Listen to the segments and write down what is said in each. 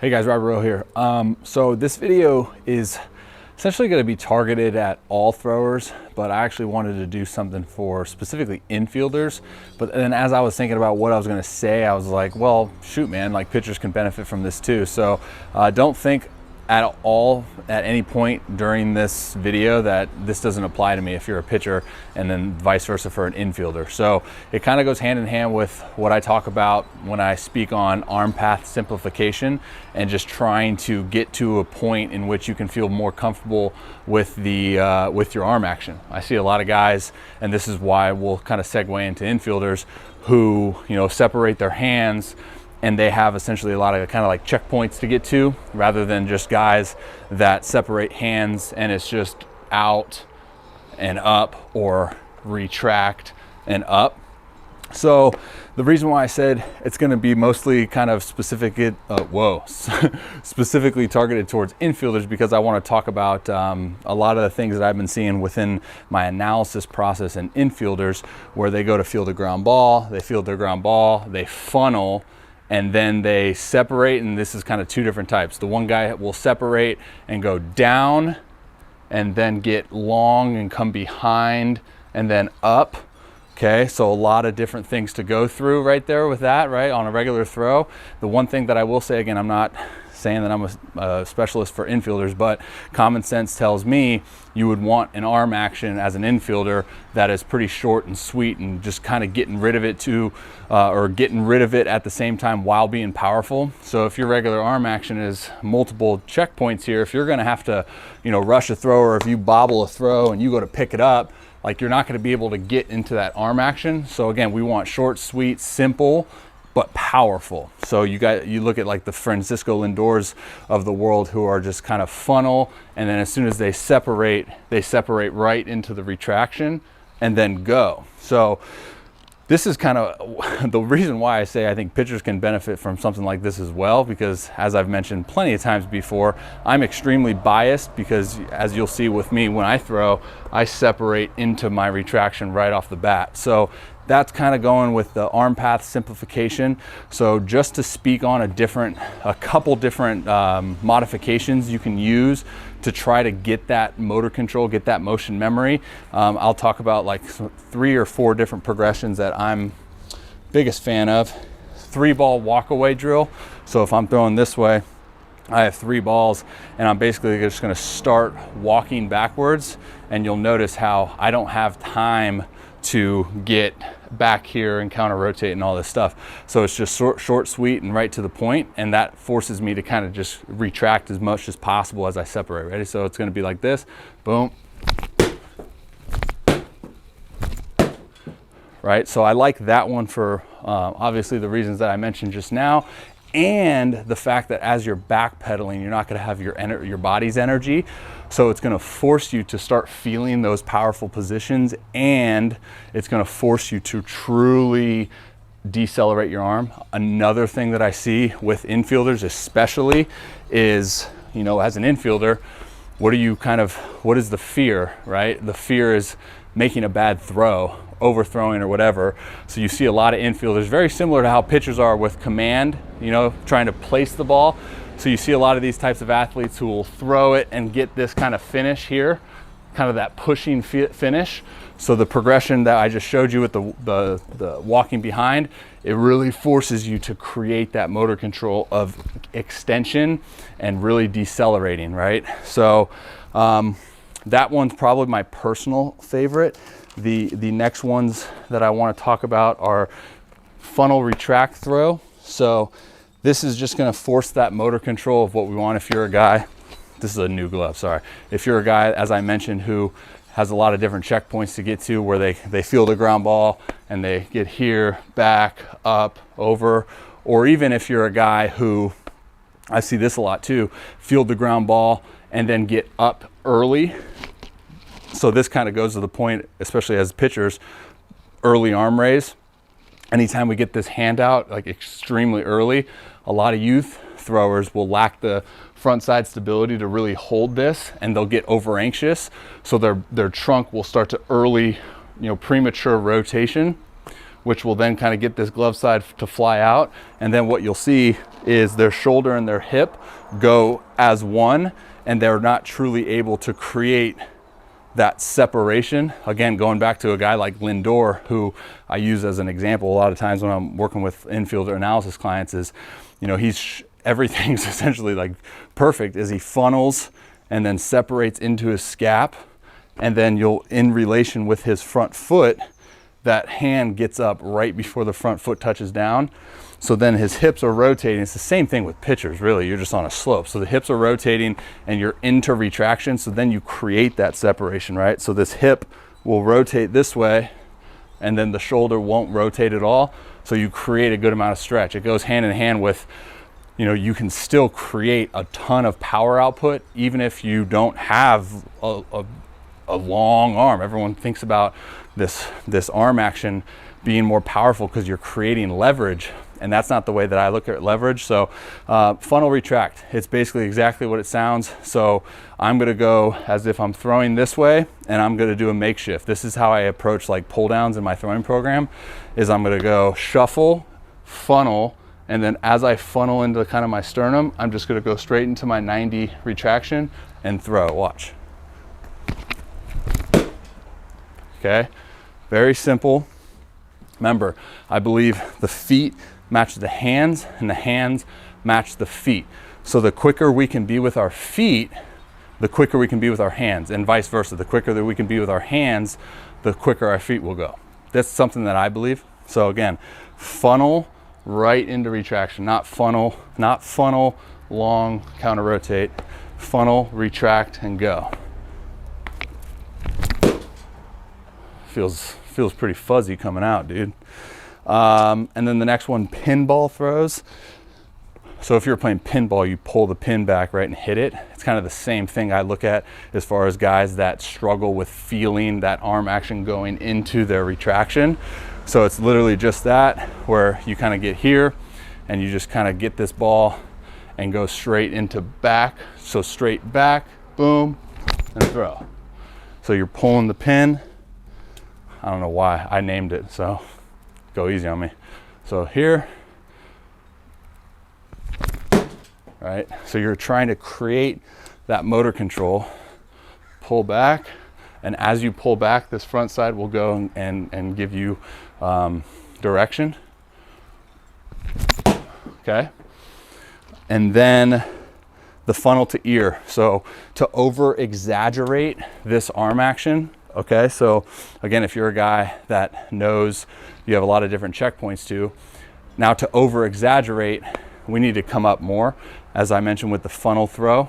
Hey guys, Robby Row here. So this video is essentially going to be targeted at all throwers, but I actually wanted to do something for specifically infielders. But then as I was thinking about what I was going to say, I was like, well, shoot, man, like pitchers can benefit from this too. So don't think at all at any point during this video that this doesn't apply to me if you're a pitcher, and then vice versa for an infielder. So it kind of goes hand in hand with what I talk about when I speak on arm path simplification and just trying to get to a point in which you can feel more comfortable with the with your arm action. I see a lot of guys, and this is why we'll kind of segue into infielders, who separate their hands, and they have essentially a lot of kind of like checkpoints to get to, rather than just guys that separate hands and it's just out and up or retract and up. So the reason why I said it's going to be mostly kind of specifically targeted towards infielders, because I want to talk about a lot of the things that I've been seeing within my analysis process in infielders, where they go to field a ground ball, they field their ground ball, they funnel, and then they separate. And this is kind of two different types. The one guy will separate and go down and then get long and come behind and then up. Okay, so a lot of different things to go through right there with that, right, on a regular throw. The one thing that I will say, again, I'm not saying that I'm a specialist for infielders, but common sense tells me you would want an arm action as an infielder that is pretty short and sweet, and just kind of getting rid of it or getting rid of it at the same time while being powerful. So if your regular arm action is multiple checkpoints here, if you're going to have to, rush a throw, or if you bobble a throw and you go to pick it up, like, you're not going to be able to get into that arm action. So again, we want short, sweet, simple, but powerful. So you look at like the Francisco Lindors of the world, who are just kind of funnel, and then as soon as they separate right into the retraction and then go. So this is kind of the reason why I say I think pitchers can benefit from something like this as well, because as I've mentioned plenty of times before, I'm extremely biased, because as you'll see with me, when I throw, I separate into my retraction right off the bat. So that's kind of going with the arm path simplification. So just to speak on a couple different modifications you can use to try to get that motor control, get that motion memory. I'll talk about like 3 or 4 different progressions that I'm biggest fan of. 3-ball walkaway drill. So if I'm throwing this way, I have 3 balls, and I'm basically just going to start walking backwards, and you'll notice how I don't have time to get back here and counter rotate and all this stuff. So it's just short, sweet, and right to the point, and that forces me to kind of just retract as much as possible as I separate. Ready? So it's going to be like this, boom, right? So I like that one for obviously the reasons that I mentioned just now, and the fact that as you're backpedaling, you're not going to have your body's energy. So it's going to force you to start feeling those powerful positions, and it's going to force you to truly decelerate your arm. Another thing that I see with infielders especially is, as an infielder, what is the fear, right? The fear is making a bad throw, overthrowing or whatever. So you see a lot of infielders, very similar to how pitchers are with command, trying to place the ball. So you see a lot of these types of athletes who will throw it and get this kind of finish here, kind of that pushing finish. So the progression that I just showed you with the walking behind, it really forces you to create that motor control of extension and really decelerating, right? So that one's probably my personal favorite. The next ones that I want to talk about are funnel retract throw. So this is just going to force that motor control of what we want. If you're a guy, this is a new glove, sorry. If you're a guy, as I mentioned, who has a lot of different checkpoints to get to, where they field a ground ball and they get here, back, up, over, or even if you're a guy who, I see this a lot too, field the ground ball and then get up early. So this kind of goes to the point, especially as pitchers, early arm raise. Anytime we get this hand out, like extremely early, a lot of youth throwers will lack the front side stability to really hold this, and they'll get over anxious. So their trunk will start to early, premature rotation, which will then kind of get this glove side to fly out. And then what you'll see is their shoulder and their hip go as one, and they're not truly able to create that separation. Again, going back to a guy like Lindor, who I use as an example a lot of times when I'm working with infielder analysis clients, is, you know, everything's essentially like perfect as he funnels and then separates into his scap. And then in relation with his front foot, that hand gets up right before the front foot touches down. So then his hips are rotating. It's the same thing with pitchers, really. You're just on a slope. So the hips are rotating and you're into retraction. So then you create that separation, right? So this hip will rotate this way and then the shoulder won't rotate at all. So you create a good amount of stretch. It goes hand in hand with, you know, you can still create a ton of power output even if you don't have a long arm. Everyone thinks about this arm action being more powerful because you're creating leverage, and that's not the way that I look at leverage. So funnel retract, it's basically exactly what it sounds. So I'm going to go as if I'm throwing this way, and I'm going to do a makeshift. This is how I approach like pull downs in my throwing program, is I'm going to go shuffle, funnel, and then as I funnel into kind of my sternum, I'm just going to go straight into my 90 retraction and throw. Watch. Okay, very simple. Remember, I believe the feet match the hands and the hands match the feet. So the quicker we can be with our feet, the quicker we can be with our hands, and vice versa. The quicker that we can be with our hands, the quicker our feet will go. That's something that I believe. So again, funnel right into retraction, not funnel, long counter rotate, funnel, retract, and go. Feels pretty fuzzy coming out, dude. And then the next one, pinball throws. So if you're playing pinball, you pull the pin back, right, and hit it. It's kind of the same thing I look at as far as guys that struggle with feeling that arm action going into their retraction. So it's literally just that, where you kind of get here and you just kind of get this ball and go straight into back. So straight back, boom, and throw. So you're pulling the pin. I don't know why I named it, so go easy on me. So here, right? So you're trying to create that motor control, pull back, and as you pull back, this front side will go and give you direction. Okay? And then the funnel to ear. So to over exaggerate this arm action, okay, so again, if you're a guy that knows you have a lot of different checkpoints too, now to over exaggerate, we need to come up more. As I mentioned with the funnel throw,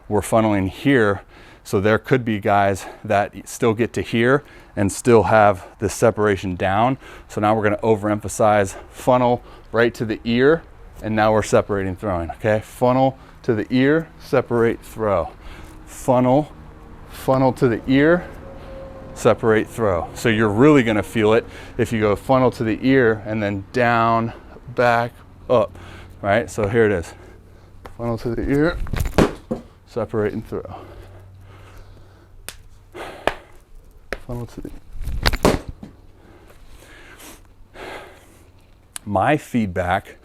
we're funneling here. So there could be guys that still get to here and still have this separation down. So now we're going to overemphasize funnel right to the ear, and now we're separating throwing, okay? Funnel to the ear, separate, throw. Funnel to the ear, separate, throw. So you're really going to feel it if you go funnel to the ear and then down, back, up, right? So here it is. Funnel to the ear, separate and throw. Funnel to the... My feedback,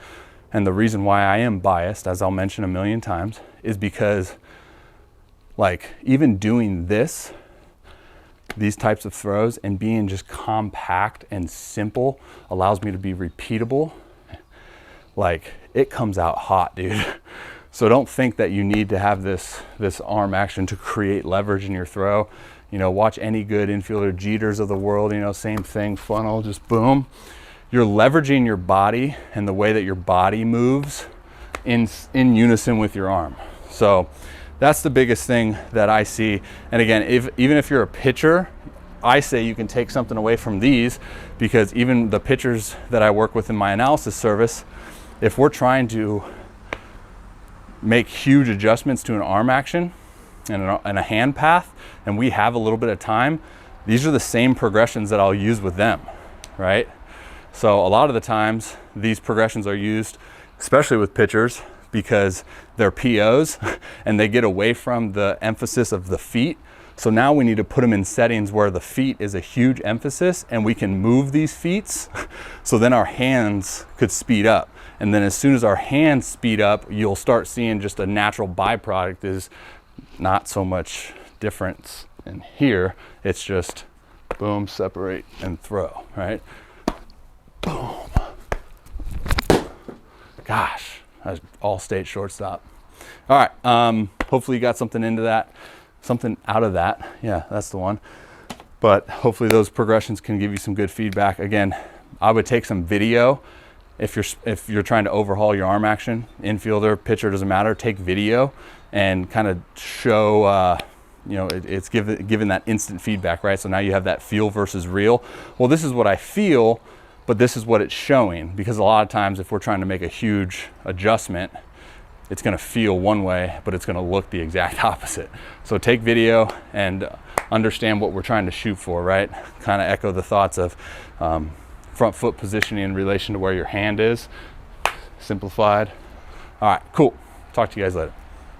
and the reason why I am biased, as I'll mention a million times, is because like even doing this, these types of throws and being just compact and simple allows me to be repeatable. Like it comes out hot, dude. So don't think that you need to have this arm action to create leverage in your throw. You know, watch any good infielder, Jeters of the world, you know, same thing, funnel, just boom. You're leveraging your body and the way that your body moves in unison with your arm. So that's the biggest thing that I see. And again, even if you're a pitcher, I say you can take something away from these, because even the pitchers that I work with in my analysis service, if we're trying to make huge adjustments to an arm action and a hand path, and we have a little bit of time, these are the same progressions that I'll use with them, right? So a lot of the times these progressions are used, especially with pitchers, because they're POs and they get away from the emphasis of the feet. So now we need to put them in settings where the feet is a huge emphasis and we can move these feet. So then our hands could speed up. And then as soon as our hands speed up, you'll start seeing just a natural byproduct is not so much difference in here. It's just boom, separate and throw, right? Boom. Gosh, that's all state shortstop. All right, hopefully you got something out of that. Yeah, that's the one. But hopefully those progressions can give you some good feedback. Again, I would take some video if you're trying to overhaul your arm action, infielder, pitcher, doesn't matter. Take video and kind of show, you know, it's giving that instant feedback, right? So now you have that feel versus real. Well, this is what I feel, but this is what it's showing, because a lot of times if we're trying to make a huge adjustment, it's going to feel one way, but it's going to look the exact opposite. So take video and understand what we're trying to shoot for, right? Kind of echo the thoughts of front foot positioning in relation to where your hand is. Simplified. All right, cool. Talk to you guys later.